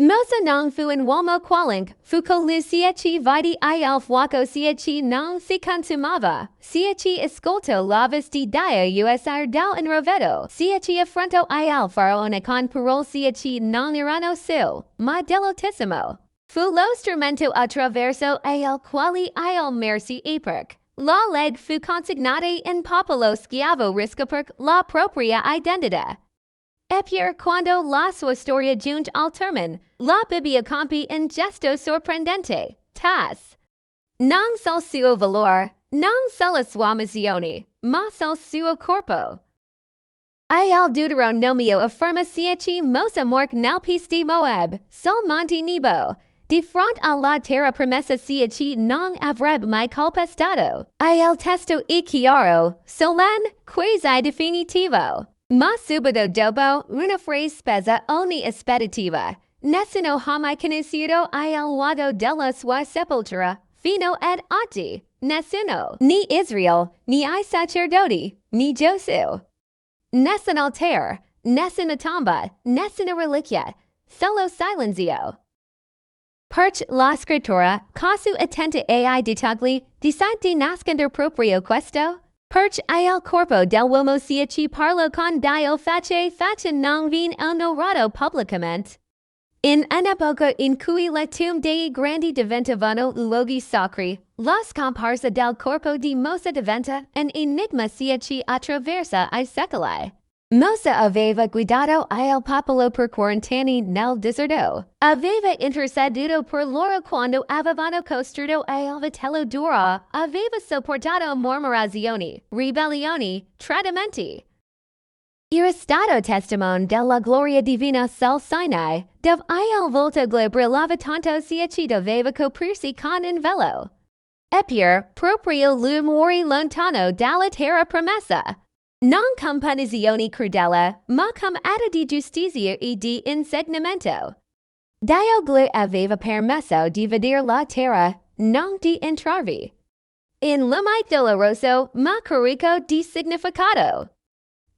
Mosa non fu in uomo qualunque, fu colui sieci vidi il fuoco sieci non si consumava, sieci ascolto lavis di Dio usar dal in rovedo, sieci affronto il faraone con parole sieci non erano su, ma dell'Altissimo. Fu lo strumento attraverso il quale il merci eperc. La leg fu consignata in popolo schiavo riscoperc la propria identità. Eppure quando la sua storia giunge al termine, la Bibbia compie un gesto sorprendente, tas. Non sol suo valore, non sol la sua missione, ma sol suo corpo. Il Deuteronomio afferma sieci Mosa morc nel pis di Moab, sol monte Nebo. Di fronte alla terra promessa sieci non avrebbe mai calpestato. Il testo è chiaro, solenne, quasi definitivo. Ma subito dopo, una frase spesa ogni aspettativa. Nessuno ha mai conosciuto il luogo della sua sepoltura, fino ad oggi. Nessuno, ni Israel, ni I sacerdoti, ni Gesù. Nessuna altar, nessuna tomba, nessuna reliquia, solo silenzio. Perché la Scrittura, casu attenta ai dettagli, di nascondere proprio questo? Perché il corpo dell'uomo sieci parlò con Dio faccia non viene onorato pubblicamente. In un'epoca in cui le tombe dei grandi diventavano luoghi sacri, la scomparsa del Corpo di Mosè diventa un enigma sieci attraversa I secoli. Mosè aveva guidato il popolo per 40 anni nel deserto. Aveva interceduto per loro quando avevano costruito il vitello d'oro. Aveva sopportato mormorazioni, ribellioni, tradimenti. Era stato testimone della gloria divina sul Sinai, dove il volto brillava tanto sieci doveva coprirsi con un velo. Eppure, proprio lui morì lontano dalla terra promessa. Non con punizione crudele, ma com atto di giustizia e di insegnamento. Dio gli aveva permesso di vedere la terra, non di entrarvi. In lume doloroso, ma carico di significato.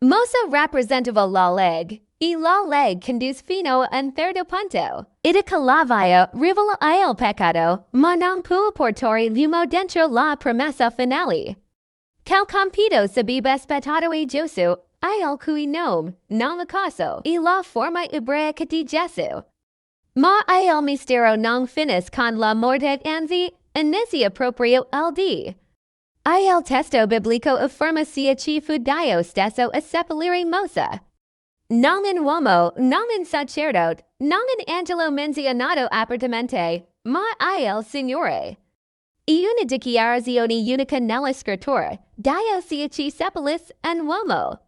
Mosè rappresentava la leg, e la leg conduce fino a un certo punto. Ida calavia rivela il peccato, ma non può portare l'uomo dentro la promessa finale. Quel compito sarebbe aspettato e Gesù, il cui nome, non lo caso, e la forma ebraica di Gesù. Ma il mistero non finis con la morte anzi, inizia proprio il di. Il testo biblico afferma sieci fu Dio stesso a seppellire Mosè. Non un uomo, non un sacerdote, non un angelo menzionato apertamente, ma il Signore. E una dichiarazione unica nella Scrittura, Dio sieci seppellis un uomo.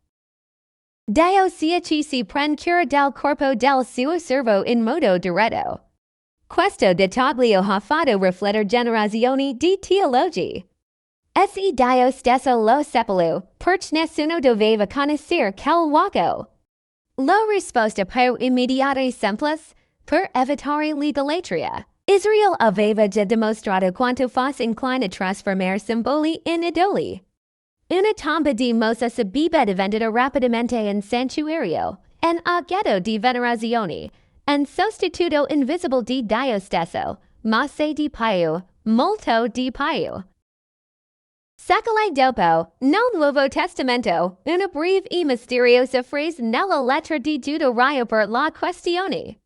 Dio sieci si prende cura del corpo del suo servo in modo diretto. Questo dettaglio ha fatto riflettere generazioni di teologi. Se Dio stesso lo seppellò, perché nessuno doveva conoscere quel luogo. La risposta più immediata e semplice, per evitare l'idolatria. Israel aveva già dimostrato quanto fosse incline a trasformare simboli in idoli. Una tomba di Mosè sarebbe diventata rapidamente un santuario, un oggetto di venerazione, un sostituto invisibile di Dio stesso, ma se di più, molto di più. Secoli dopo, nel Nuovo Testamento, una breve e misteriosa frase nella lettera di Deuteronomio per la questione.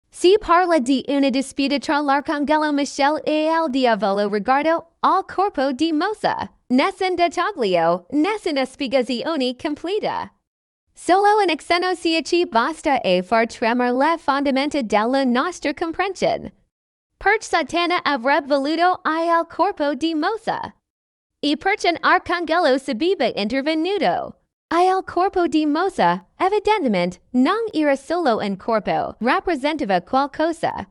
Si parla di una disputa tra l'arcangelo Michele e il diavolo riguardo al corpo di Mosè. Nessun dettaglio, nessuna spiegazione completa. Solo un accenno sieci basta a far tremare le fondamenta della nostra comprensione. Perché Satana avrebbe voluto il corpo di Mosè. E perché un arcangelo sarebbe intervenuto. Il corpo di Mosè, evidentemente, non era solo un corpo, rappresentava qualcosa.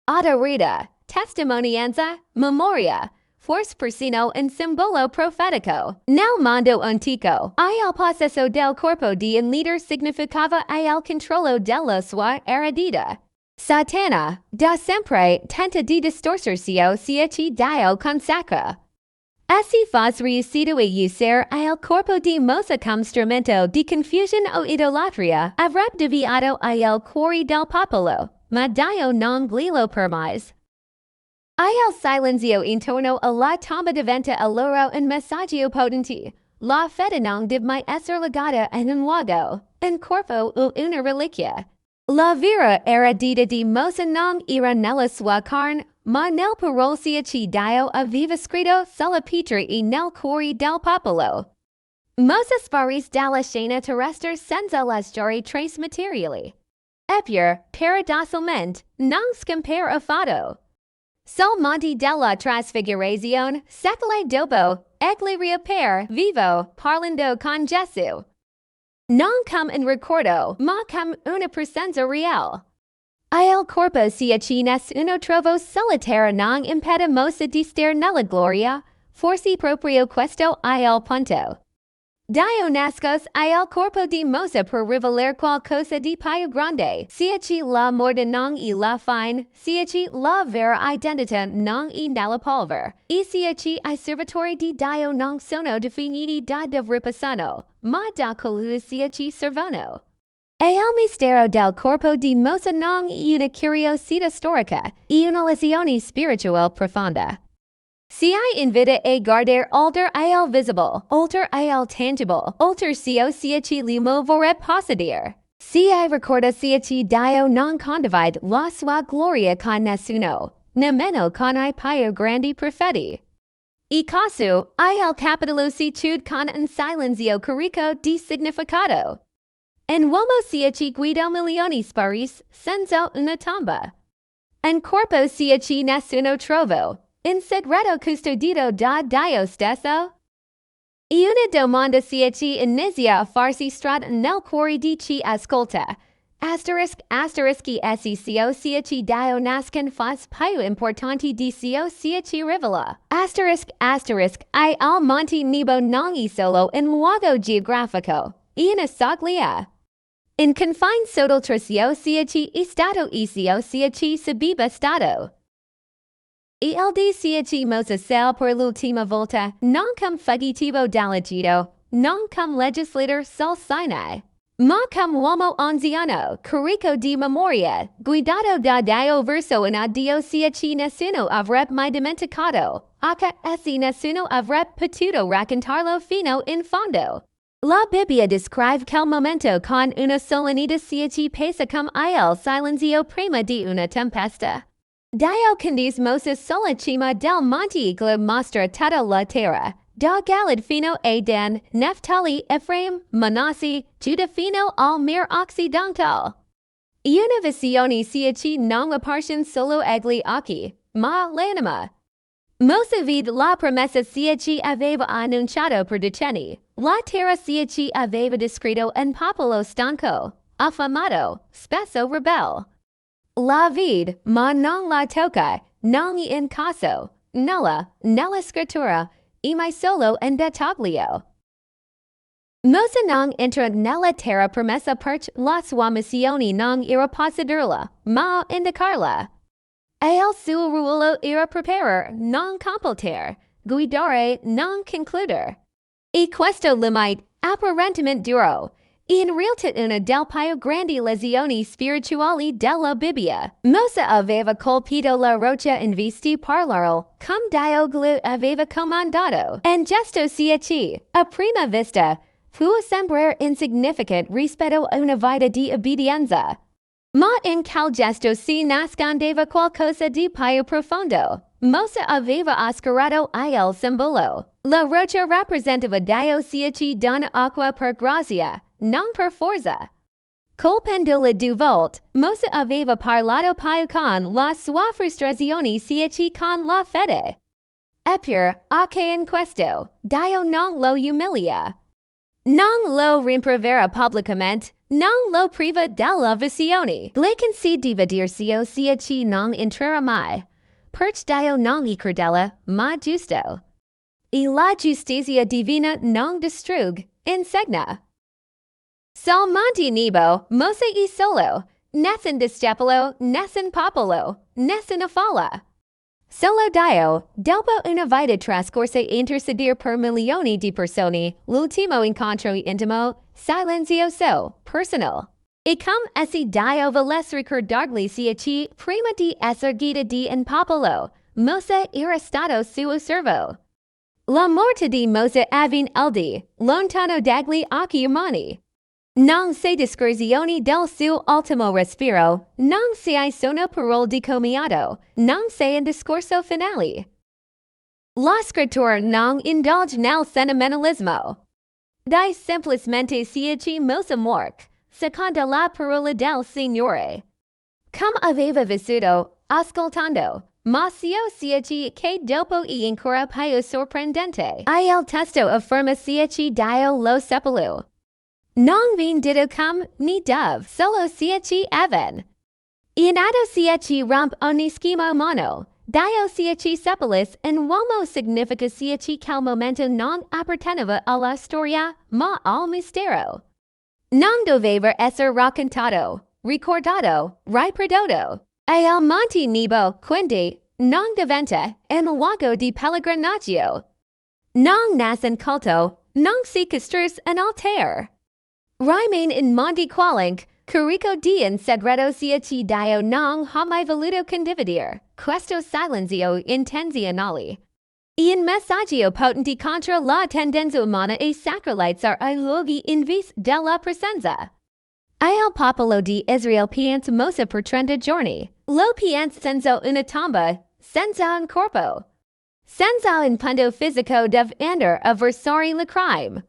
Autorita, testimonianza, memoria, forse persino un simbolo profetico. Nel mondo antico, il possesso del corpo di un leader significava il controllo della sua eredità. Satana, da sempre, tenta di distorcersi sieci Dio consacra. Se fosse riuscito a usare il corpo di Mosè come strumento di confusione o idolatria, avrebbe deviato il cuore del popolo, ma Dio non glilo permise. Il silenzio intorno alla tomba diventa a loro un messaggio potente. La fede non deve mai essere legata a un luogo, un corpo o una reliquia. La vera eredità di Mosè non era nella sua carne, ma nel parole che Dio aveva scritto sulla pietra e nel cuore del popolo. Mosè sparisse dalla scena terrestre senza lasciare trace materiali. Eppure, paradossalmente, non scompare affatto. Sul monte della trasfigurazione, secoli dopo, egli riappare vivo, parlando con Gesù. Non come un ricordo, ma come una presenza reale. Il corpo che nessuno trovò sulla terra non impede Mosè di stare nella gloria, forse proprio questo il punto. Dio nascosto il corpo di Mosè per rivelare qualcosa di più grande, che la morte non è la fine, che la vera identità non è nella polvere, e che I servitori di Dio non sono definiti da riposano, ma da colui che servono. E il mistero del corpo di Mosè non è una curiosità storica, è una lezione spirituale profonda. Si invita a guardare oltre il visible, oltre il tangible, oltre ciò che l'uomo vorrebbe possedere. Si ricorda che Dio non condivide la sua gloria con nessuno, nemmeno con I più grandi profeti. E caso, il capitolo si chiude con un silenzio carico di significato. Un uomo che guida milioni sparisce senza una tomba. Un corpo che nessuno trovò. In segreto custodito da Dio stesso? E una domanda che inizia a farsi strada nel cuore di chi ascolta. Asterischi SECO che Dio nascon fas più importanti di ciò che rivela. Il monte Nebo non è solo un luogo geografico, è una soglia. In confine sotto tracio che è stato e ciò che sarebbe stato. Il che Mosè sel per l'ultima volta, non come fuggitivo dall'Egitto, non come legislator sul Sinai, ma come uomo anziano, carico di memoria, guidato da Dio verso un addio che nessuno avrebbe mai dimenticato, se nessuno avrebbe potuto raccontarlo fino in fondo. La Bibbia descrive quel momento con una solennità che pesa come il silenzio prima di una tempesta. Dio conduce Mosè sulla cima del monte e mostra tutta la terra, da Galad fino a Dan, Naphtali, Ephraim, Manasseh, Judah fino al Mar Occidental. Una visione che non appartiene solo agli occhi, ma all'anima. Mosè vide la promessa che aveva annunciato per decenni, la terra che aveva descritto un popolo stanco, affamato, spesso ribelle. La vide, ma non la tocca, non è in caso, nella scrittura, e mai solo in dettaglio. Mosè non entra nella terra promessa perché la sua missione non era possederla, ma indicarla. Il suo ruolo era preparare, non completare, guidare, non concludere. E questo limite, apparentemente duro, in realtà una delle più grandi lezioni spirituali della Bibbia. Mosè aveva colpito la roccia invece di parlare, come Dio gli aveva comandato. Un gesto che, a prima vista, può sembrare insignificant rispetto a una vita di obbedienza. Ma in quel gesto si nascondeva qualcosa di più profondo. Mosè aveva oscurato il simbolo. La roccia rappresentava Dio che dona acqua per grazia, non per forza. Colpendola due volte, Mosè aveva parlato più con la sua frustrazione che con la fede. Eppure, anche in questo, Dio non lo umilia. Non lo rimprovera pubblicamente, non lo priva della visione. Gli concedeva dirsi che non entrerà mai. Perché Dio non è crudele, ma giusto. E la giustizia divina non distrugge, insegna. Sul monte Nebo, Mosè è solo, nessun discepolo, nessun popolo, nessuna folla. Solo Dio, dopo una vita trascorsa intercedere per milioni di persone, l'ultimo incontro intimo, silenzioso, personal. Icam esse dio vales ricordargli ci prima di esser gita di in popolo, Mosè era stato suo servo. La morte di Mosè avin eldi, lontano dagli occhi umani. Non se discrezioni del suo ultimo respiro, non se sono parole di commiato, non se in discorso finale. La scrittura non indulge nel sentimentalismo. Dai semplicemente ci Mosè morc, secondo la parola del Signore. Come aveva vissuto, ascoltando, ma ci che dopo e ancora più sorprendente. Il testo afferma ci Dio lo sepolù. Non vin dito come, ni dove, solo ci even. Inato ci romp ogni schema umano, Dio ci sepolis in uomo significa ci che al momento non apparteneva alla storia, ma al mistero. Non doveva essere raccontato, ricordato, riprodotto. E al monte Nebo, quindi, non diventa in luogo di pellegrinaggio. Non nasce in culto, non si costruisce in altar. Rimane in mondi qualunque, carico di in segreto ci Dio non ha mai voluto condividere, questo silenzio intenzionale. In messaggio potente contro la tendenza umana e sacralizzare ai luoghi in vis della presenza. Il popolo di Israele pianse Mosè per 30 giorni, lo pianse senza una tomba, senza un corpo. Senza un punto fisico dove andare a versare la crime.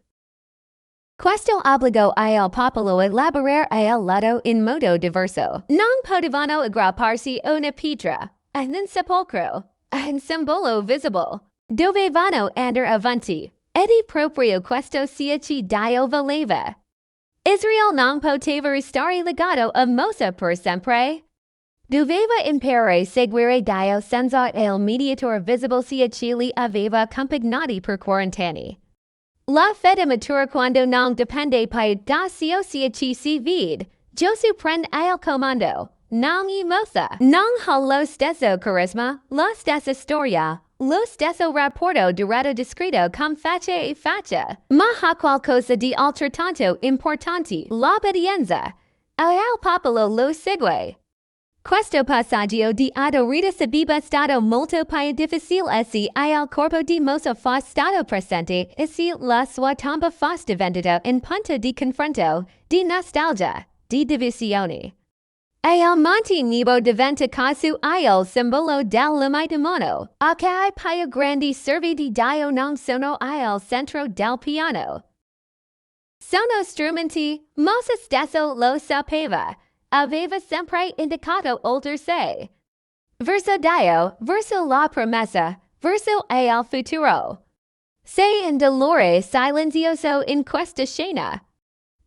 Questo obbligò il popolo a lavorare il lato in modo diverso. Non potevano aggrapparsi a una pietra, a un sepolcro, a un simbolo visibile. Dovevano andare avanti, ed proprio questo ci Dio voleva. Israele non poteva restare legato a Mosè per sempre. Doveva imparare seguire Dio senza il mediatore visibile ci li aveva accompagnati per 40 anni. La fede matura quando non dipende più da ci si vede. Gesù prende il comando, non Mosè. Non ha lo stesso carisma, la stessa storia, lo stesso rapporto diretto descritto come faccia e faccia, ma ha qualcosa di altrettanto importante, l'obbedienza. E il popolo lo segue. Questo passaggio di adorita sarebbe stato molto più difficile se il Corpo di Mosè fosse stato presente e se la sua tomba fosse diventata un punto di confronto, di nostalgia, di divisione. E il monte Nebo diventa così il simbolo dell'umano, che I più grandi servi di Dio non sono il centro del piano. Sono strumenti, Mosè stesso lo sapeva. Aveva sempre indicato oltre sé. Verso Dio, verso la promessa, verso il futuro. Sei un dolore silenzioso in questa scena.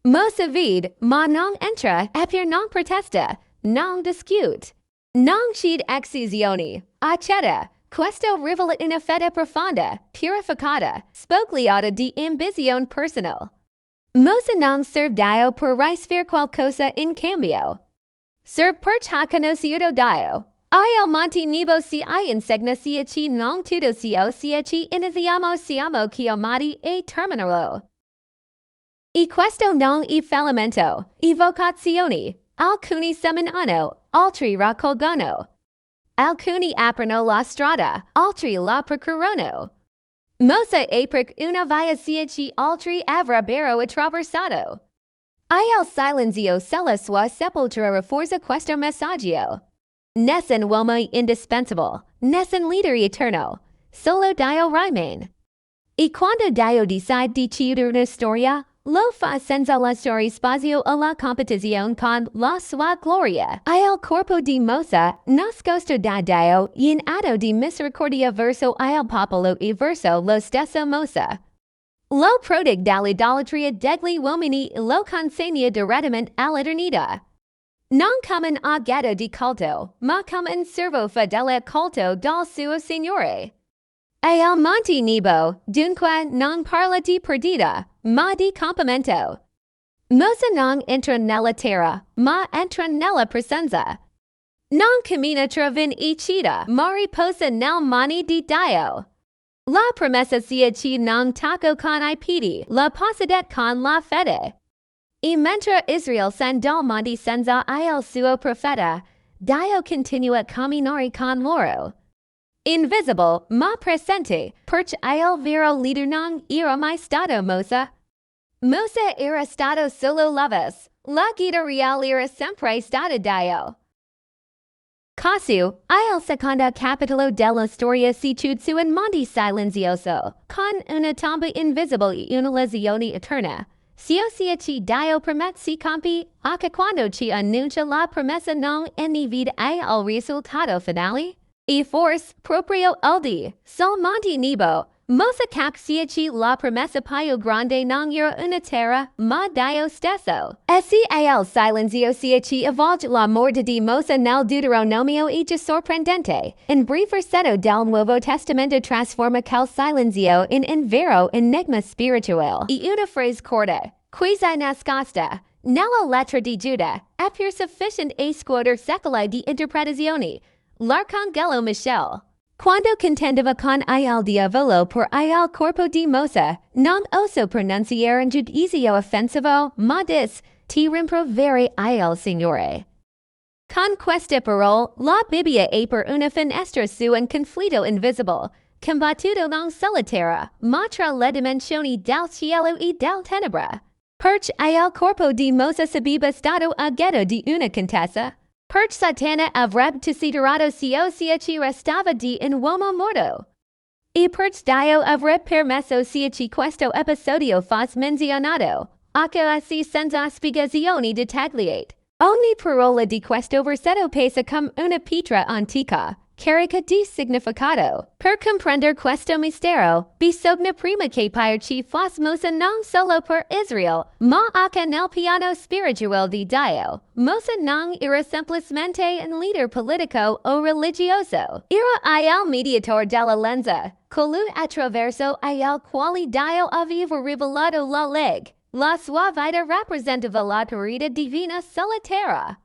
Mosè vede, ma non entra, eppure non protesta, non discute. Non chiede excisioni, accetta. Questo rivela una fede profonda, purificata, spogliata di ambizione personale. Mosè non serve Dio per ricevere qualcosa in cambio. Serve per conosciuto Dio. Il monte Nebo ci insegna ci non tutto ci iniziamo siamo chiamati a terminarlo. E questo non è fallimento, vocazioni. Alcuni seminano, altri raccolgono. Alcuni aprono la strada, altri la percorrono. Mosè aprì una via ci altri avrebbero attraversato. Il silenzio sulla sua sepoltura rafforza questo messaggio. Nessun uomo indispensable, nessun leader eterno, solo Dio rimane. E quando Dio decide di chiudere una storia, lo fa senza lasciare spazio alla competizione con la sua gloria. Il Corpo di Mosè, nascosto da Dio, in atto di misericordia verso il popolo e verso lo stesso Mosè. Lo prodig dall'idolatria degli uomini e lo consegna direttamente all'eternità. Non come un oggetto di culto, ma come un servo fedele culto dal suo Signore. E il monte Nebo, dunque, non parla di perdita, ma di compimento. Mosè non entra nella terra, ma entra nella presenza. Non cammina tra vin e cita, ma riposa nel mani di Dio. La promessa ci non tocca con I piedi, la possedet con la fede. E mentre Israel dal monte senza il suo profeta, Dio continua a camminare con loro. Invisible, ma presente, perché il vero leader non era mai stato Mosè. Mosè era stato solo l'avvis, la guida reale era sempre stata Dio. Casu, il secondo capitolo della storia si chiude su un monte silenzioso, con una tomba invisibile e una lezione eterna. Sia ci Dio promette si compie, anche quando ci annuncia la promessa non ne vede il risultato finale. E forse, proprio il sul monte Nebo, Mosè capì ci la promessa più grande non era una terra, ma Dio stesso. E se il silenzio ci avvolge la morte di Mosè nel Deuteronomio è già sorprendente. Un breve versetto del Nuovo Testamento trasforma quel silenzio in un vero enigma spirituale. E una frase corta, quasi nascosta, nella lettera di Giuda, è per sufficiente a scuoter secoli di interpretazioni. L'arcangelo Michel. Quando contendeva con il diavolo per il corpo di Mosè, non osò pronunciare un giudizio offensivo, ma disse, ti rimproveri il Signore. Con queste parole, la Bibbia è per una finestra su un conflitto invisibile, combattuto non sulla terra, ma tra le dimensioni del cielo e del tenebra. Perché il corpo di Mosè sarebbe stato oggetto di una contesa. Perché Satana avrebbe desiderato ci restava di un uomo morto. E perché Dio avrebbe permesso ci questo episodio fosse menzionato, anche assi senza spiegazioni dettagliate. Ogni parola di questo versetto pesa come una pietra antica, carica di significato. Per comprendere questo mistero, bisogna prima capire fosse Mosè non solo per Israel, ma anche nel piano spirituale di Dio. Mosè non era semplicemente un leader politico o religioso. Era il mediatore dell'alleanza, colui attraverso il quale Dio aveva rivelato la legge. La sua vita rappresentava l'autorità divina sulla terra.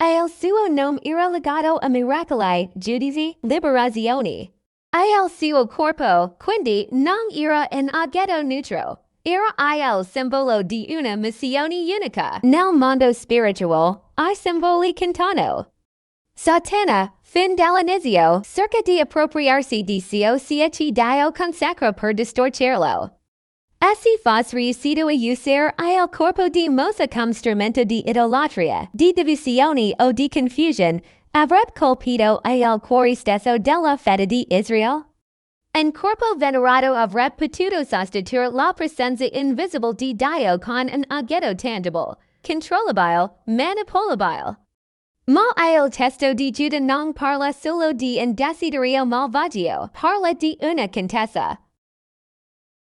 Il suo nome era legato a miracoli, giudizi, liberazioni. Il suo corpo, quindi, non era un oggetto neutro. Era il simbolo di una missione unica. Nel mondo spirituale, I simboli contano. Satana, fin dall'inizio, cerca di appropriarsi di ci Dio consacra per distorcerlo. Essi fosse riuscito a usare il corpo di Mosè come strumento di idolatria, di divisione o di confusion, avrebbe colpito il cuore stesso della fede di Israele. Un corpo venerato avrebbe potuto sostituire la presenza invisibile di Dio con un oggetto tangibile, controllabile, manipolabile. Ma il testo di Giuda non parla solo di un desiderio malvagio, parla di una contesa.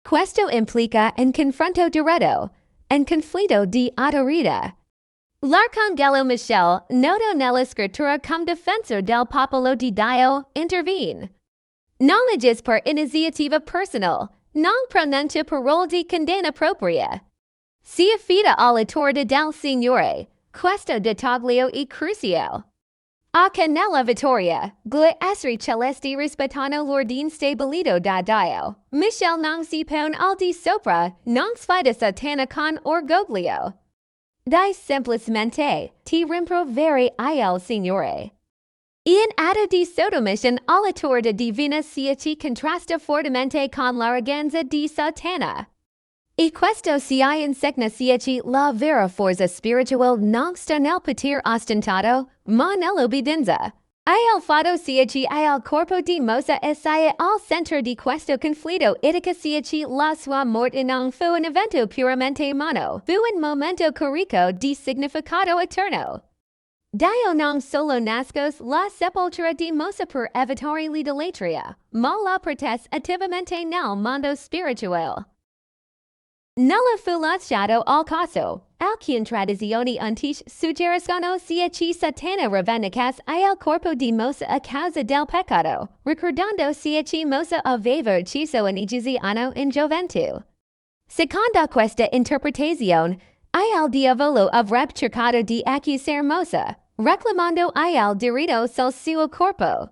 Questo implica un confronto diretto, un conflitto di autorità. L'arcangelo Michel, noto nella Scrittura come difensor del popolo di Dio, interviene. Non agis per iniziativa personale, non pronuncia parole di condanna propria. Si affida all'autorità del Signore, questo dettaglio è cruciale. Anche nella vittoria, gli esseri celesti rispettano l'ordine stabilito da Dio. Michel non si pone al di sopra, non sfida Satana con orgoglio. Dai semplicemente, ti rimproveri il Signore. In atto di sottomissione all'autorità divina ci contrasta fortemente con l'arroganza di Satana. E questo insegna ci la vera forza spirituale non sta nel potere ostentato, ma nell'obbedienza. Il fatto il corpo di Mosè è al centro di questo conflitto etica la sua morte non fu un evento puramente umano, fu un momento carico di significato eterno. Dio non solo nascosto la sepoltura di Mosè per evitare l'idolatria, ma la protesse attivamente nel mondo spirituale. Nella fu lasciato al caso, alcune tradizioni antiche suggeriscono ci Satana rivendicasse il corpo di Mosè a causa del peccato, ricordando ci Mosè aveva ucciso un egiziano in gioventù. Secondo questa interpretazione, il diavolo avrebbe cercato di accusare Mosè, reclamando il diritto sul suo corpo.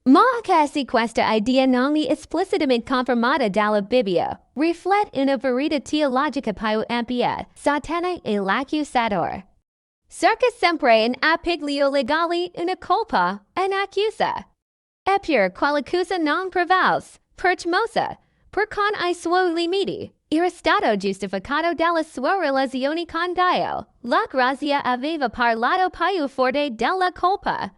Ma che questa idea non è esplicitamente confermata dalla Bibbia, riflette una verità teologica più ampia, Satana e l'accusatore. Cerca sempre in appiglio legale una colpa, un'accusa. Eppure qualcosa non prevalse, per Mosè, per con I suoi limiti, era stato giustificato dalla sua relazione con Dio, la grazia aveva parlato più forte della colpa.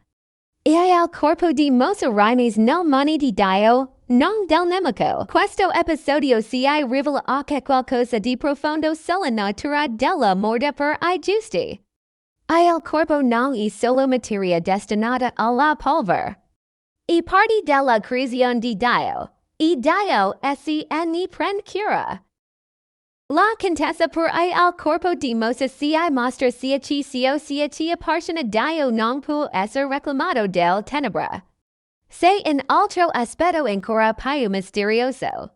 E al Corpo Di Mosè rimes nel mani di Dio, non del nemico. Questo episodio si rivela anche qualcosa di profondo sulla natura della morte per I giusti. Il corpo non è solo materia destinata alla polvere. I parti della creazione di Dio, e Dio essi ne prende cura. La contesa per il Corpo Di Mosè si mostra sia ci appartiene a Dio non può essere reclamato del tenebra. Se in altro aspetto ancora più misterioso.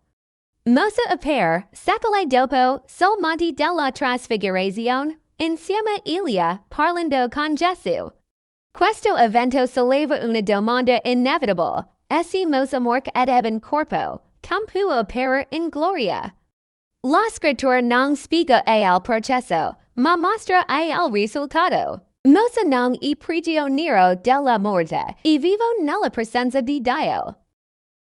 Mosè appare, secoli dopo, sul monte della trasfigurazione, insieme a Elia, parlando con Gesù. Questo evento solleva una domanda inevitabile. Essi Mosè morto ed ebben corpo, come può apparire in gloria? La Scritture non spiega il processo, ma mostra il risultato. Mosè non è prigioniero della morte, e vivo nella presenza di Dio.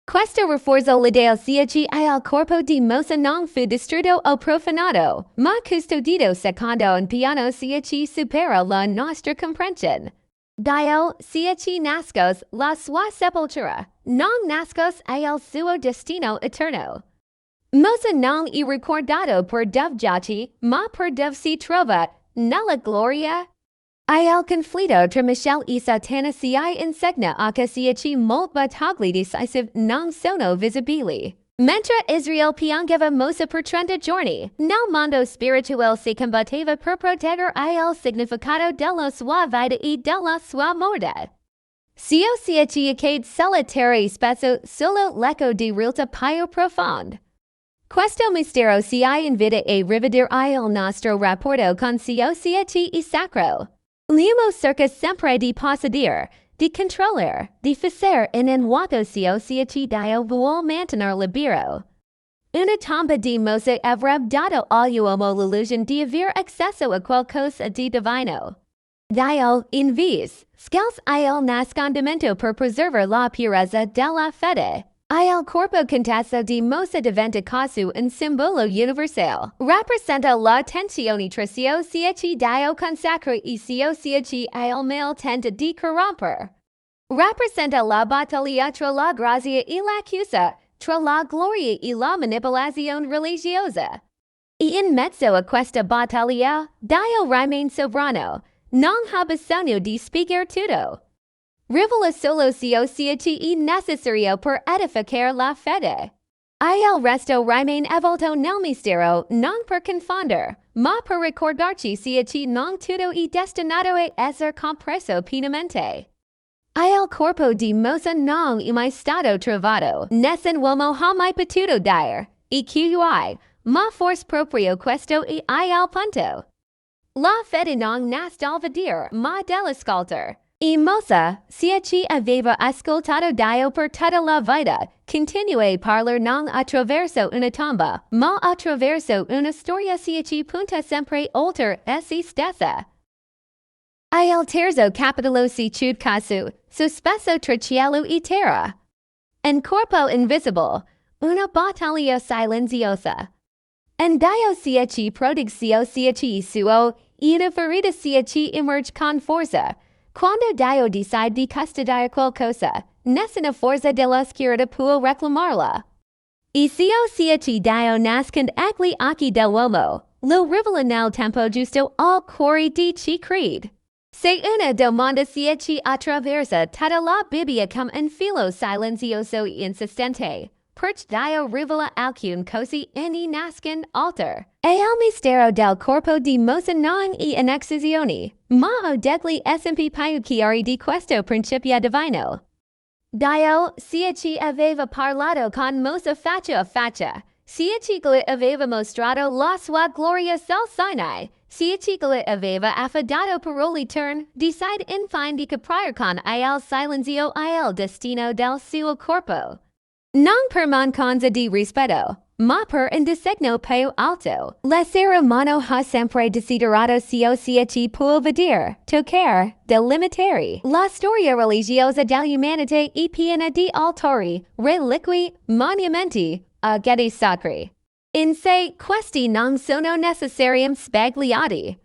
Questo rafforza l'idea sia il corpo di Mosè non fu distrutto o profanato, ma custodito secondo un piano sia supera la nostra comprensione. Dio sia nascosto la sua sepoltura, non nascosto il suo destino eterno. Mosè non è ricordato per dove giace, ma per dove si trova, nella gloria. Il conflitto tra Michele e Satana si insegna anche sia molti battagli decisive non sono visibili. Mentre Israele piangeva Mosè per 30 giorni, nel mondo spirituale si combatteva per proteggere il significato della sua vita e della sua morte. Sia accade solitari spesso solo l'eco di realtà più profonda. Questo mistero si invita a rivedere il nostro rapporto con sia e sacro. L'uomo cerca sempre di possedere, di controllare, di fare in un vuoto sia Dio vuol mantenere libero. Una tomba di Mosè avrebbe dato all'uomo l'illusione di avere accesso a qualcosa di divino. Dio, invece, scelse il nascondimento per preservare la purezza della fede. Il corpo conteso di Mosè diventa così un simbolo universale. Rappresenta la tensione tra sia Dio consacra e sia il mal tenta di corrompere. Rappresenta la battaglia tra la grazia e l'accusa, tra la gloria e la manipolazione religiosa. E in mezzo a questa battaglia, Dio rimane sovrano, non ha bisogno di spiegare tutto. Rivela solo sia è necessario per edificare la fede. Il resto rimane avvolto nel mistero non per confondere, ma per ricordarci sia non tutto è destinato a essere compreso pienamente. Il corpo di Mosè non è mai stato trovato, nessun uomo ha mai potuto dire, e qui, ma forse proprio questo è il punto. La fede non nasce dal vedere, ma dall'ascoltare. E Mosè, sia aveva ascoltato Dio per tutta la vita, continua a parlare non attraverso una tomba, ma attraverso una storia sia punta sempre oltre a se stessa. Il terzo capitolo si chiude casu, sospeso tra cielo e terra. Un corpo invisibile, una battaglia silenziosa. Un Dio sia prodigio sia suo, e una ferita sia emerge con forza. Quando Dio decide di custodire qualcosa, nessuna forza dell'oscurità può reclamarla. E sia Dio nasconde agli occhi dell'uomo, lo rivela nel tempo giusto al cuore di chi crede. Se una domanda sia attraversa tutta la Bibbia come un filo silenzioso e insistente, perché Dio rivela alcune cose ne nasconde altre. E il mistero del corpo di Mosè non è un'eccezione, ma ho degli esempi più chiari di questo principio divino. Dio, sia aveva parlato con Mosè faccia a faccia, sia aveva mostrato la sua gloria sul Sinai, Siachigala aveva affidato paroli turn, decide infine di capriar con il silenzio il destino del suo corpo. Non per mancanza di rispetto, ma per un disegno più alto. L'essere umano ha sempre desiderato siaci può vedere, toccare, delimitare. La storia religiosa dell'umanità è piena di altari, reliqui, monumenti, oggetti sacri. In sé, questi non sono necessariamente sbagliati,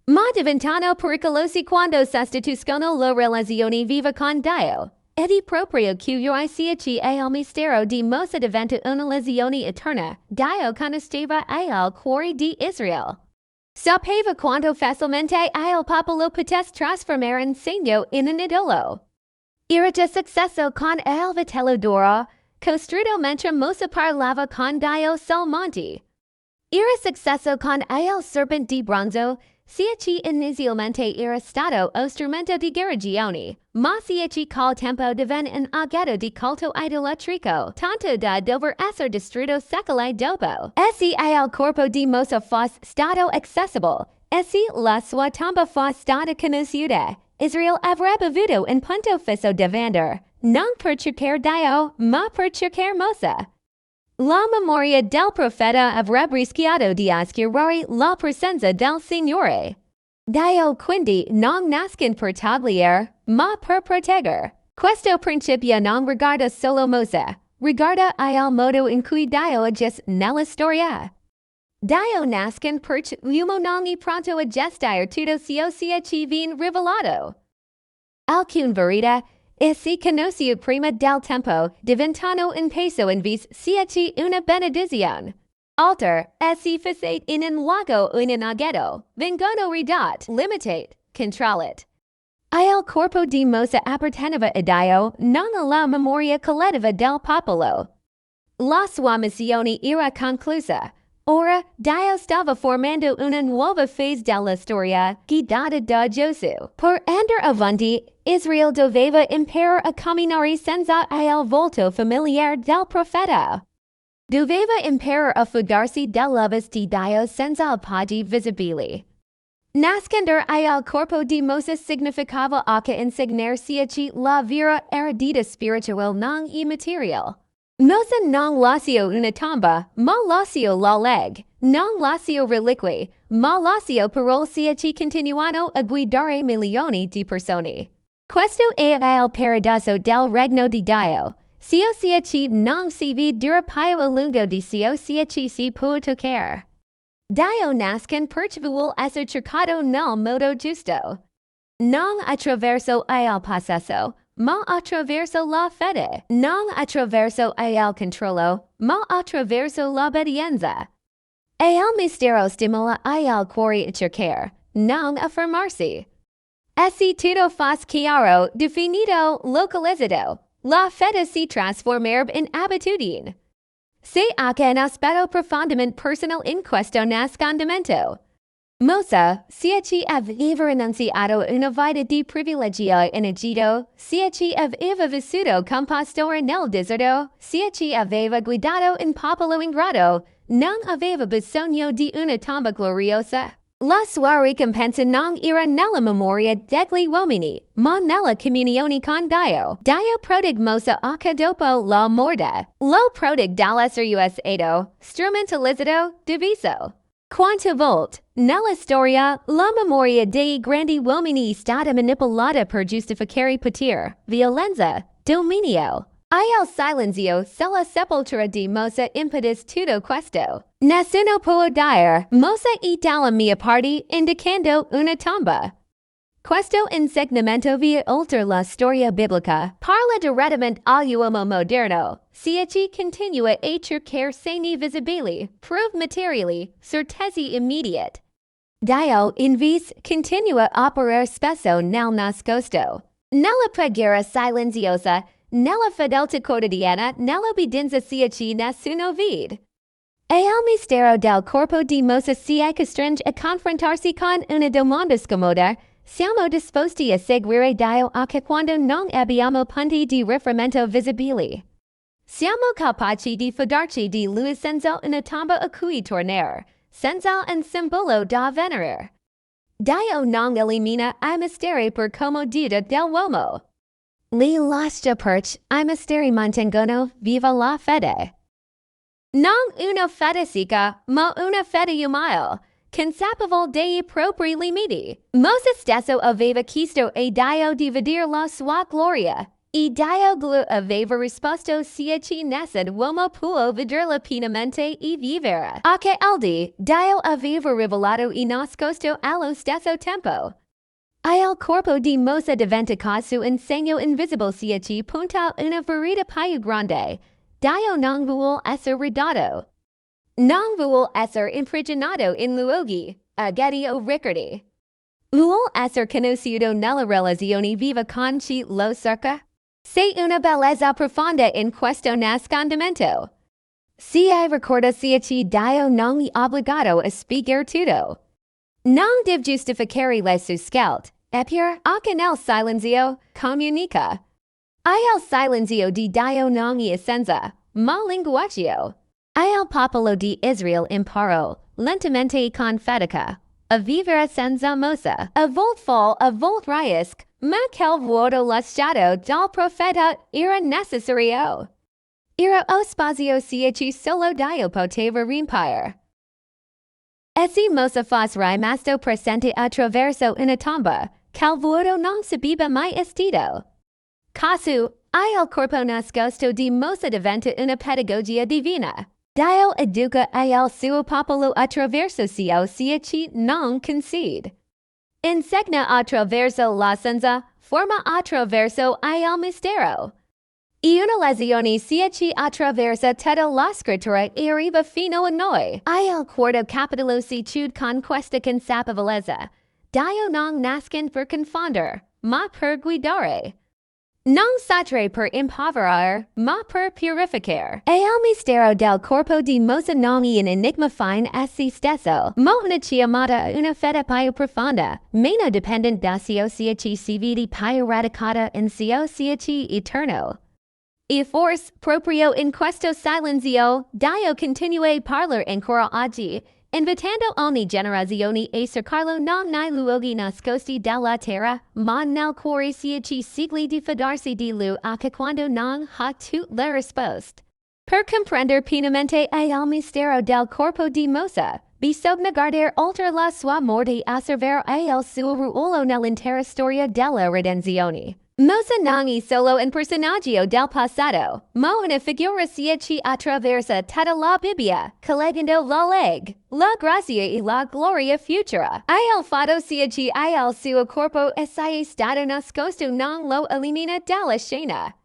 ma diventano pericolosi quando sostituiscono la relazione viva con Dio. Ed è proprio curiosità e il mistero di Mosè diventa una lezione eterna. Dio conosceva il cuore di Israele. Sapeva quanto facilmente il popolo potesse trasformare un segno in un idolo. Era già successo con il vitello d'oro, costruito mentre Mosè parlava con Dio sul monte. Era successo con il serpente di bronzo, siaci inizialmente era stato o strumento di guarigione, ma siaci col tempo divenne un oggetto di culto idolatrico, tanto da dover essere distrutto secoli dopo. Se il corpo di Mosè fosse stato accessibile, e se la sua tomba fosse stata conosciuta, Israele avrebbe avuto un punto fisso davanti, non per cercare Dio, ma per cercare Mosè. La memoria del profeta avrebbe rischiato di oscurare la presenza del Signore. Dio quindi non nasce per togliere, ma per proteggere. Questo principio non riguarda solo Mosè, riguarda il modo in cui Dio agisce nella storia. Dio nasce per l'uomo non è pronto a gestire tutto ciò che viene rivelato. Alcune verità, e si conosciuto prima del tempo, diventano un peso in vis siaci una benedizione. Alter, e si fissate in un luogo o in un oggetto, vengono ridot, limitate, controllate. Il corpo di Mosè apparteneva a Dio, non alla memoria collettiva del popolo. La sua missione era conclusa. Ora, Dio stava formando una nuova fase della storia, guidata da Gesù. Per andare avanti, Israele doveva imparare a camminare senza il volto familiare del profeta. Doveva imparare a fidarsi della voce di Dio senza appoggi visibili. Nascondere il corpo di Mosè significava anche insegnare siaci la vera eredità spirituale non immateriale. Mosè non lasciò una tomba, ma lasciò la legge, non lasciò reliquie, ma lasciò parole siaci continuano a guidare milioni di persone. Questo è il paradosso del regno di Dio. Cio siaci non si vede più a lungo di cio siaci si può toccare. Dio nasce per vuol essere cercato nel modo giusto. Non attraverso il possesso, ma attraverso la fede. Non attraverso il controllo, ma attraverso l'obbedienza. E il mistero stimola il cuore a cercare, non a fermarsi. E se tutto fosse chiaro, definito, localizzato, la fede si trasformerebbe in abitudine. Se anche un aspetto profondamente personal in questo nascondimento. Mosè, siaci aveva rinunziato una vita di privilegio in Egitto, siaci aveva vissuto con pastore nel deserto, siaci aveva guidato un popolo ingrato, non aveva bisogno di una tomba gloriosa. La sua ricompensa non era nella memoria degli uomini, ma nella comunione con Dio. Dio prodig Mosè anche dopo la morte. Lo prodig dall'essere usato, strumentalizzato, diviso. Quante volte, nella storia, la memoria dei grandi uomini è stata manipolata per giustificare potere, violenza, dominio. Il silenzio sulla sepoltura di Mosè impedisce tutto questo. Nessuno può dire, Mosè è dalla mia parte, indicando una tomba. Questo insegnamento via oltre la storia biblica parla direttamente all'uomo moderno. Siaci continua a cercare segni visibili, prove materiali, certezze immediate. Dio invece continua a operare spesso nel nascosto. Nella preghiera silenziosa, nella fedeltà quotidiana, nell'obbedienza siaci nessuno vede. E il mistero del corpo di Mosè si costringe a confrontarsi con una domanda scomoda. Siamo disposti a seguire Dio anche quando non abbiamo punti di riferimento visibili. Siamo capaci di fidarci di Lui senza una tomba a cui tornare, senza un simbolo da venerare. Dio non elimina I misteri per comodità dell'uomo. Li lascia perché I misteri mantengono viva la fede. Non una fede cieca, ma una fede umile, consapevole dei propri limiti. Mosè stesso aveva chiesto a Dio di vedere la sua gloria, e Dio gli aveva risposto sia che nessun uomo può vederla pienamente e vivere. Anche Dio aveva rivelato e nascosto allo stesso tempo. Il corpo di Mosè diventa su un segno invisibile sia che punta una verità più grande. Dio non vuol essere ridotto. Non vuol essere imprigionato in luoghi, aghetti o ricordi. Vuol essere conosciuto nella relazione viva con chi lo cerca. C'è una bellezza profonda in questo nascondimento. Si ricorda sia che Dio non è obbligato a spiegare tutto. Non deve giustificare le sue scelte, eppure anche nel silenzio comunica. Il silenzio di Dio non è assenza, ma linguaggio. Il popolo di Israele imparò, lentamente e con fatica, a vivere senza Mosè. A volte riesc, ma quel vuoto lasciato dal profeta era necessario. Era o spazio sia che solo Dio poteva riempire. E se Mosè fosse rimasto presente attraverso una tomba, quel vuoto non sarebbe mai esistito. Casu, il corpo nascosto di Mosè diventa una pedagogia divina. Dio educa il suo popolo attraverso sia che non concede. Insegna attraverso la senza, forma attraverso il mistero. E una lezione sia che attraversa tutta la Scrittura e arriva fino a noi. Il quarto capitolo si chiude con questa consapevolezza. Dio non nasce per confondere, ma per guidare. Non sacre per impoverire, ma per purificare. E il mistero del corpo di Mosè non è un enigma fine a se stesso, ma una chiamata una fede più profonda, meno dipendente da sia che si vede più radicata in sia che eterno. E forse, proprio in questo silenzio, Dio continua a parlare ancora oggi, invitando ogni generazione a cercarlo non nei luoghi nascosti della terra, ma nel cuore sia che sigli di fidarsi di lui anche quando non ha tutte le risposte. Per comprendere pienamente il mistero del corpo di Mosè, bisogna guardare oltre la sua morte e osservare il suo ruolo nell'intera storia della redenzione. Mosè non è solo un personaggio del passato, ma una figura sia che attraversa tutta la Bibbia, collegando la legge, la grazia e la gloria futura. Il fatto sia che il suo corpo sia stato nascosto non lo elimina dalla scena.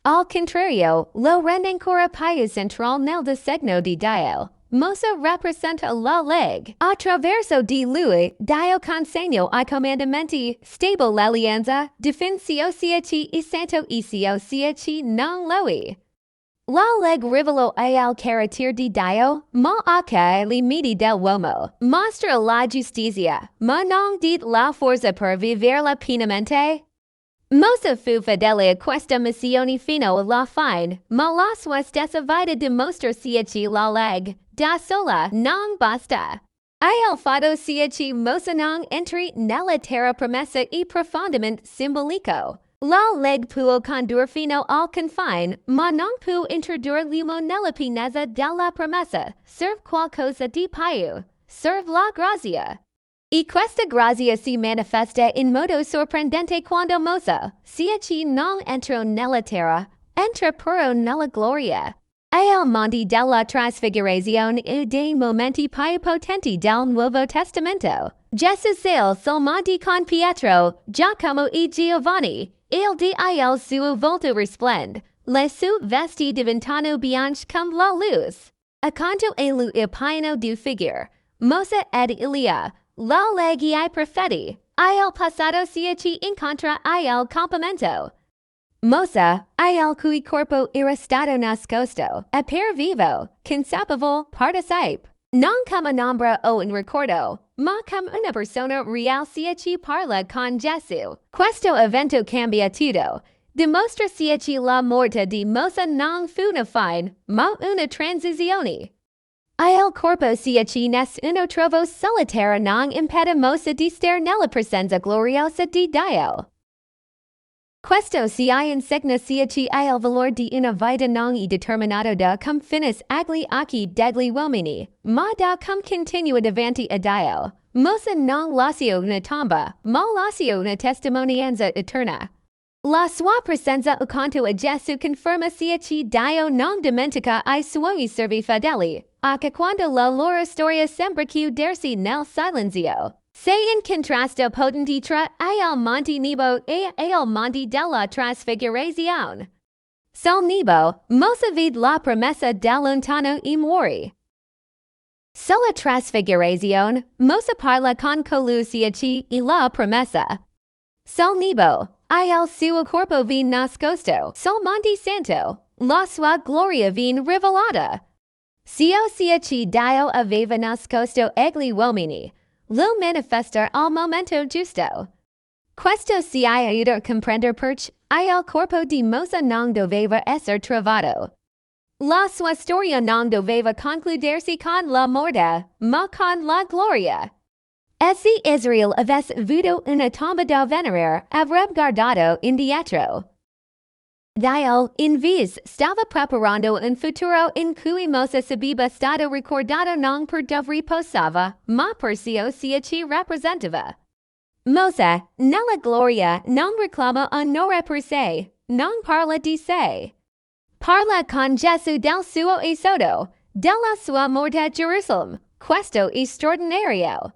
Al contrario, lo rende ancora più central nel disegno di Dio. Mosè rappresenta la legge. Attraverso di lui, Dio consegna I comandamenti, stable l'alleanza, defensio sia che e santo sia che non lo è. La legge rivelò il carattere di Dio, ma anche I limiti dell'uomo. Mostra la giustizia, ma non dit la forza per viverla pienamente. Mosè fu fedele a questa missione fino alla fine, ma la sua stessa vita dimostra sia che la legge, da sola, non basta. Il fatto sia che Mosè non entri nella terra promessa e profondamente simbolico. La legge può condurre fino al confine, ma non può introdurre l'uomo nella pienezza della promessa. Serve qualcosa di più. Serve la grazia. E questa grazia si manifesta in modo sorprendente quando Mosè, sia che non entrò nella terra, entra però nella gloria. Il monte della trasfigurazione e dei momenti più potenti del Nuovo Testamento. Gesù sale sul monte con Pietro, Giacomo e Giovanni. Il di il suo volto risplende, le sue vesti diventano bianche come la luce. Accanto a lui il pieno di figure, Mosè ed Elia, la legge ai profeti, il passato sia che incontra il compimento. Mosè, il cui corpo era stato nascosto, appare vivo, consapevole, partecipe. Non come un'ombra o un ricordo, ma come una persona reale sia che parla con Gesù. Questo evento cambia tutto. Dimostra sia che la morte di Mosè non fu una fine, ma una transizione. Il corpo ci nessuno trovo solitario non impedimosa di stare nella presenza gloriosa di Dio. Questo insegna ci il valore di una vita non determinato da cum finis agli occhi degli uomini, ma da cum continua davanti a Dio. Mosa non lascio una tomba, ma lascio una testimonianza eterna. La sua presenza accanto a Gesù conferma ci Dio non dimentica I suoi servi fedeli, anche quando la loro storia sembra chiudersi nel silenzio. Se in contrasto potente tra il monte Nebo e il monte della trasfigurazione. Sul Nebo, Mosa vide la promessa da lontano e morì. Sulla trasfigurazione, Mosa parla con colui ci e la promessa. Sul Nebo, il suo corpo vien nascosto, sul monte santo, la sua gloria vien rivelata. Ci Dio aveva nascosto egli uomini, lo manifestar al momento giusto. Questo ci aiuta a comprendere perché il corpo di Mosè non doveva essere trovato. La sua storia non doveva concludersi con la morte, ma con la gloria. E se Israele avesse avuto una tomba da venerare, avrebbe guardato indietro. Dio, invece, stava preparando un futuro in cui Mosè sarebbe stato ricordato non per dove riposava, ma per ciò ci rappresentava. Mosè, nella gloria, non reclama onore per sé, non parla di sé. Parla con Gesù del suo esodo, della sua morte a Gerusalemme, questo è straordinario.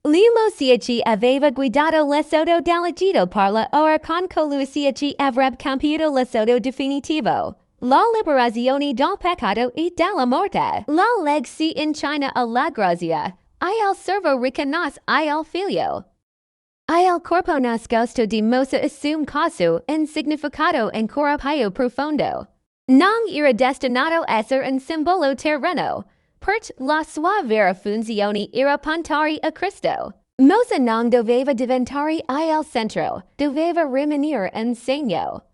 L'uomo ci aveva guidato l'esodo dall'Egitto parla ora con colui ci avrebbe compiuto l'esodo definitivo, la liberazione dal peccato e dalla morte. La leg si incina alla grazia, il servo riconosce il figlio. Il corpo nascosto di Mosè assume caso un significato ancora più profondo. Non era destinato essere un simbolo terreno, perché la sua vera funzione era puntare a Cristo. Mosè non doveva diventare il centro, doveva rimanere un segno.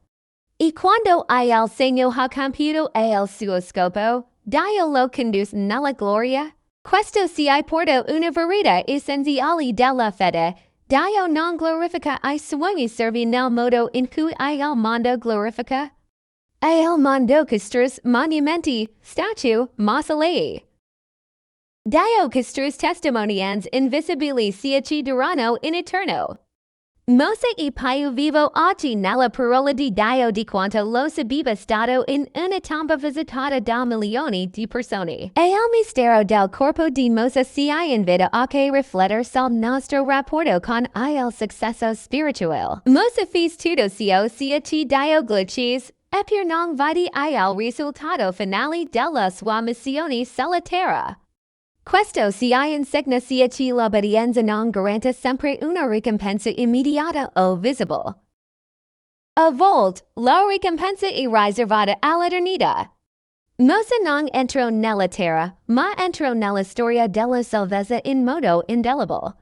E quando il segno ha compiuto il suo scopo, Dio lo conduce nella gloria. Questo ci porta una verità essenziale della fede. Dio non glorifica I suoi servi nel modo in cui il mondo glorifica. Il mondo costruisce monumenti, statue, mausolei. Dio costruisce testimonianze invisibili ci duranno in eterno. Mosè è più vivo oggi nella parola di Dio di quanto lo sarebbe stato in una tomba visitata da milioni di persone. E il mistero del corpo di Mosè ci invita a riflettere sul nostro rapporto con il successo spirituale. Mosè fece tutto ciò ci Dio glorifica, eppure non vide il risultato finale della sua missione sulla terra. Questo ci insegna ci l'obbedienza non garanta sempre una ricompensa immediata o visible. A volte, la ricompensa è riservata all'eternità. Mosè non entrò nella terra, ma entrò nella storia della salvezza in modo indelebile.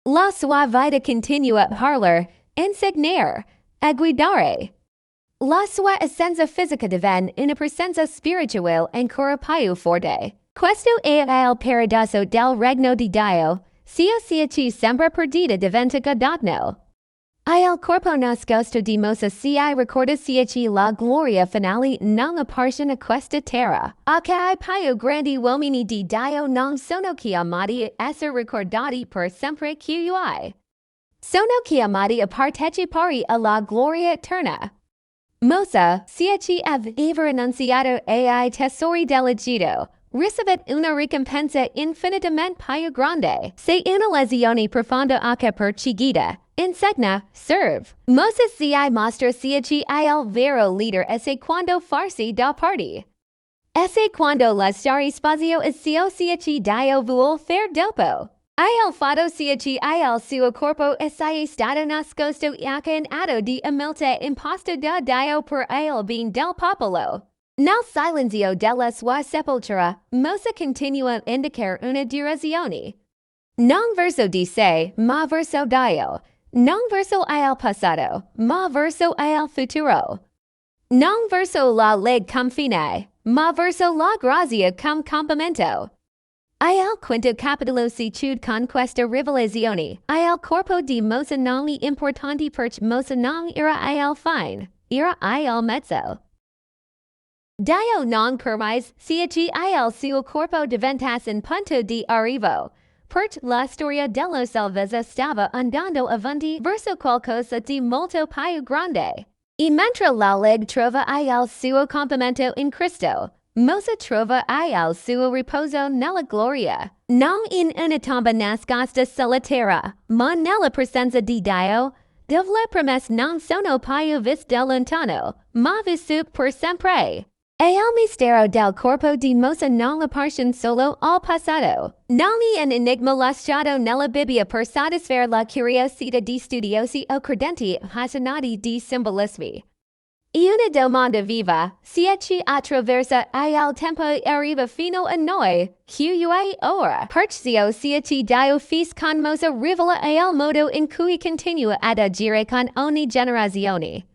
La sua vita continua a parlare, insegnare, a guidare. La sua essenza fisica divenne una presenza spirituale ancora più forte. Questo è il paradosso del regno di Dio, ci sembra perdita diventa godotno. Il corpo nascosto di Mosè ci ricorda ci la gloria finale non appartiene a questa terra. Anche I più grandi uomini di Dio non sono chiamati a essere ricordati per sempre qui. Sono chiamati a partecipare alla gloria eterna. Mosè, ci aveva annunziato ai tesori dell'Egitto, riceve una ricompensa infinitamente più grande. Se una lesione profonda anche per chi guida, insegna, serve. Mosè ci mostra ci il vero leader e quando farsi da parte. E quando lasciare spazio a ci Dio vuol fare dopo. Il fatto ci il suo corpo è stato nascosto anche in atto di umiltà imposto da Dio per il bien del popolo. Nel silenzio della sua sepoltura, Mosè continua a indicare una direzione. Non verso di sé, ma verso Dio. Non verso il passato, ma verso il futuro. Non verso la legge come fine, ma verso la grazia come compimento. Il quinto capitolo si chiude con questa rivelazione. Il corpo di Mosè non gli importanti perché Mosè non era il fine, era il mezzo. Dio non permise che il suo corpo diventasse un punto di arrivo. Perché la storia della salvezza stava andando avanti verso qualcosa di molto più grande. E mentre la leg trova il suo compimento in Cristo, Mosè trova il suo riposo nella gloria, non in una tomba nascosta sulla terra, ma nella presenza di Dio, dove le promesse non sono più viste da lontano, ma vissute per sempre. E il mistero del corpo di Mosè non appartiene solo al passato. Non è un enigma lasciato nella Bibbia per soddisfare la curiosità di studiosi o credenti appassionati di simbolismi. E una domanda viva, se attraversa il tempo arriva fino a noi, qui ora. Perciò se Dio fece con Mosè rivela il modo in cui continua ad agire con ogni generazione.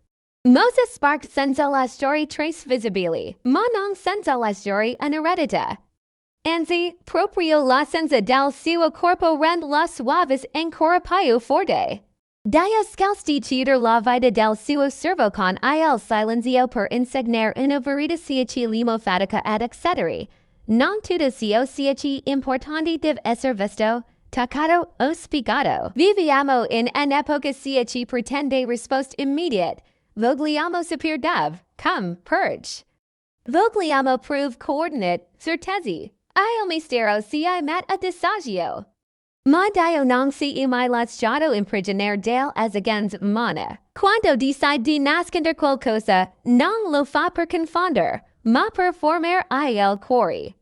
Mosè spark senza la storia trace visibili, ma non senza la storia un'eredità. Anzi, proprio l'assenza del suo corpo rende la suavis ancora più forte. Dio scelse chiuder la vita del suo servo con il silenzio per insegnare una verità che limo fatica ad accedere. Non tutto che importante deve essere visto, toccato o spiegato. Viviamo in un'epoca che pretende risposte immediate. Vogliamo sapere dove, come, perché. Vogliamo prove coordinate, certezze. Il mistero si met a disagio. Ma Dio non si mai lasciato imprigionare del esigenze umane. Quando decide di nascondere qualcosa, non lo fa per confondere, ma per formare il cuore.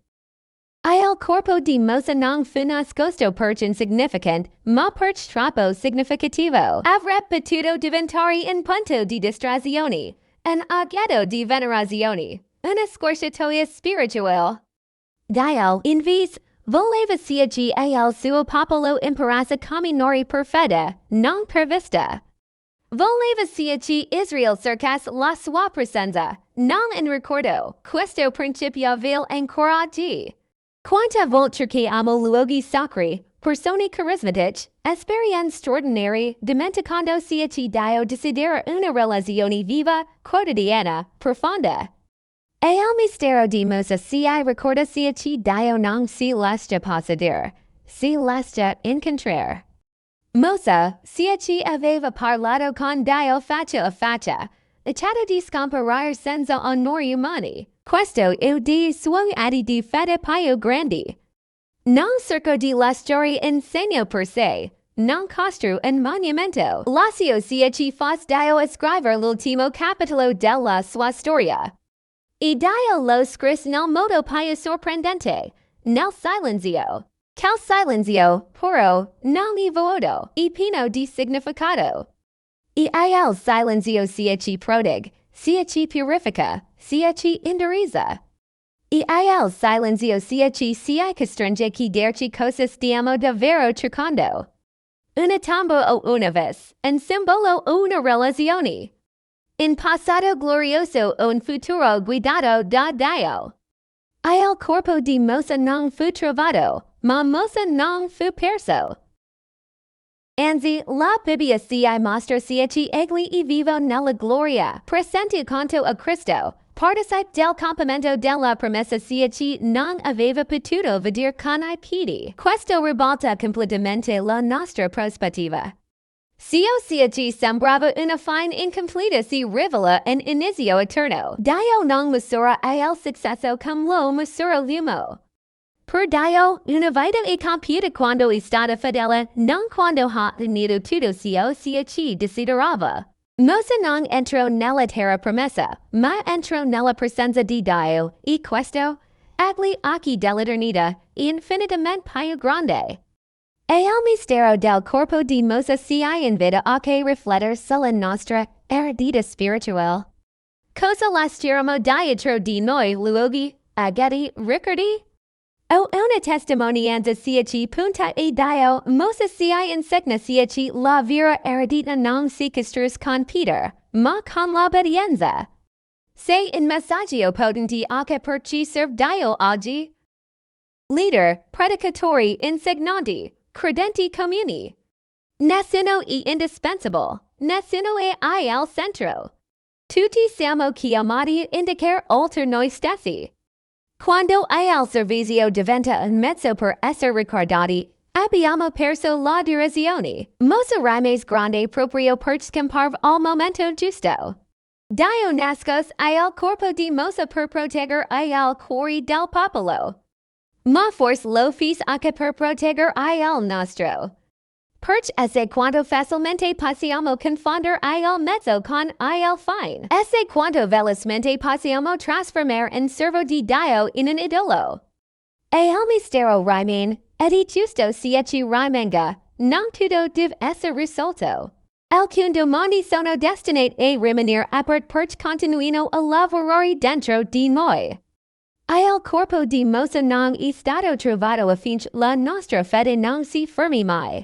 Il corpo di Mosè non fu nascosto perché insignificant, ma perché troppo significativo. Avrebbe potuto diventare un punto di distrazione, un oggetto di venerazione, una scorciatoia spirituale. Dio, invece, voleva che il suo popolo imparasse a camminare per fede, non per vista. Voleva che Israele cercasse la sua presenza, non in ricordo. Questo principio vale ancora oggi. Quanta volte cerchiamo luoghi sacri, persone carismatiche, esperienze straordinarie, dimenticando che Dio desidera una relazione viva, quotidiana, profonda. E il mistero di Mosè si ricorda che Dio non si lascia possedere, si lascia incontrare. Mosè, che aveva parlato con Dio faccia a faccia, accettò di scomparire senza onori umani. Questo è di suoi atti di fede più grandi. Non cerco di la storia in segno per sé, non costru un monumento. Lascio che fosse Dio a scrivere l'ultimo capitolo della sua storia. E Dio lo scrisse nel modo più sorprendente, nel silenzio. Quel silenzio, puro, non è vuoto, e pieno di significato. E il silenzio che prodiga, che purifica, che indirizza. E il silenzio che costringe chiederci cosa stiamo davvero cercando. Una tomba o una vis, un simbolo o una relazione. Un passato glorioso o un futuro guidato da Dio. Il corpo di Mosè non fu trovato, ma Mosè non fu perso. Anzi, la Bibbia si mostra che egli vivo nella gloria, presente accanto a Cristo, partecipe del compimento della promessa che non aveva potuto vedere con I piedi. Questo ribalta completamente la nostra prospettiva. Che sembrava una fine incompleta si rivela un inizio eterno. Dio non misura il successo come lo misura l'uomo. Per Dio, una vita è compiuta quando è stata fedele, non quando ha ottenuto tutto ciò che desiderava. Mosè non entrò nella terra promessa, ma entrò nella presenza di Dio, e questo, agli occhi dell'eternità, è infinitamente più grande. E il mistero del corpo di Mosè si invita a che riflettere sulla nostra eredità spirituale. Cosa lasceremo dietro di noi luoghi, aghetti, ricordi? O una testimonianza che punta a Dio, Mosè si insegna che la vera eredità non si costruisce con Peter, ma con l'obbedienza. Sei un messaggio potente anche per chi serve Dio oggi. Leader, predicatori insegnanti, credenti comuni. Nessuno è indispensable, nessuno è il centro. Tutti siamo chiamati a indicare oltre noi stessi. Quando il servizio diventa un mezzo per essere ricordati, abbiamo perso la direzione. Mossa rimes grande proprio per scamparve al momento giusto. Dio nascosto il Corpo Di Mosè per proteggere il cuore del popolo. Ma forse lo fece anche per proteggere il nostro. Perché esse quanto facilmente possiamo confondere il mezzo con il fine. Esse quanto velocemente possiamo trasformare un servo di Dio in un idolo. E il mistero rimane, ed è giusto sia ci rimanga, non tutto deve essere risolto. Alcuni domande sono destinate a rimanere aperte perché continuino a lavorare dentro di noi. Il Corpo Di Mosè non è stato trovato affinché la nostra fede non si fermi mai.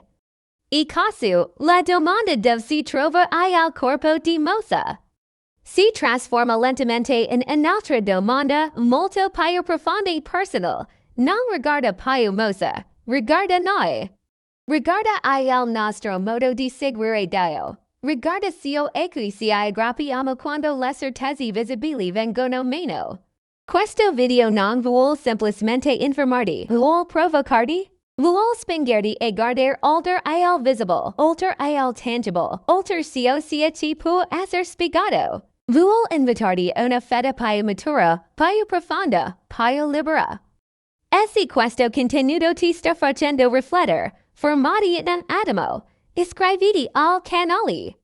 E caso, la domanda dove si trova il Corpo Di Mosè si trasforma lentamente in un'altra domanda molto più profonda e personal. Non riguarda più Mosè, riguarda noi. Riguarda il nostro modo di seguire Dio. Riguarda cio e cui ci aggrappiamo quando le certezze visibili vengono meno. Questo video non vuol semplicemente informarti, vuol provocarti, vuol spingerti a guardare oltre il visible, oltre il tangible, oltre cio sia ci può essere spiegato. Vuol invitarti a una fede più matura, più profonda, più libera. E se questo contenuto ti sta facendo riflettere, fermati in un attimo, iscriviti al canale.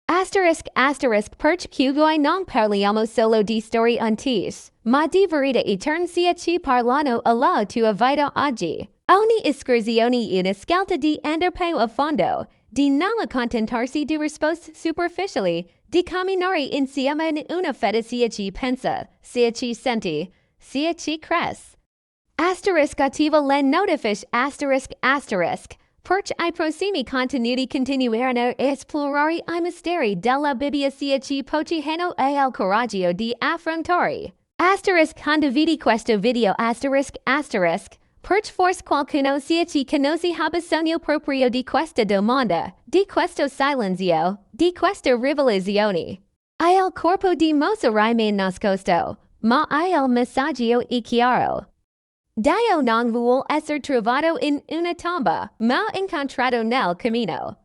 Perché voi non parliamo solo di storie antiche, ma di verità eterna sia ci parlano alla tua vita oggi. Ogni escursione è una scelta di andare più a fondo, di non accontentarsi di risposte superficiali, di camminare insieme in una fede sia ci pensa, sia ci senti, sia ci cresse. Attiva le notifiche perché I prossimi contenuti continueranno a esplorare I misteri della Bibbia sia ci pochino e il coraggio di affrontare. Condividi questo video perché forse qualcuno sia ci conosce ha bisogno proprio di questa domanda, di questo silenzio, di questa rivelazione. Il Corpo Di Mosè rimane nascosto, ma il messaggio è chiaro. Dio non vuol essere trovato in una tomba, ma incontrato nel cammino.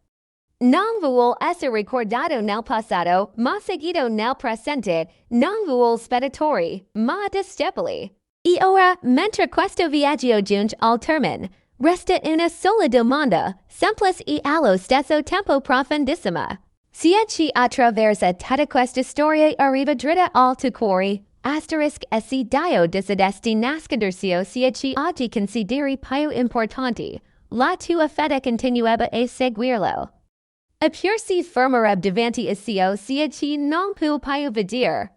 Non vuol essere ricordato nel passato, ma seguito nel presente. Non vuol spettatori, ma discepoli. E ora, mentre questo viaggio giunge al termine, resta una sola domanda, semplice e allo stesso tempo profondissima. Sia ci attraversa tutta questa storia arriva dritta al tuo cuore. E se Dio decidesse nascondersi sia ci oggi consideri più importante, la tua fede continueba a seguirlo. Eppure si fermerebbe davanti a cio sia ci non può più vedere.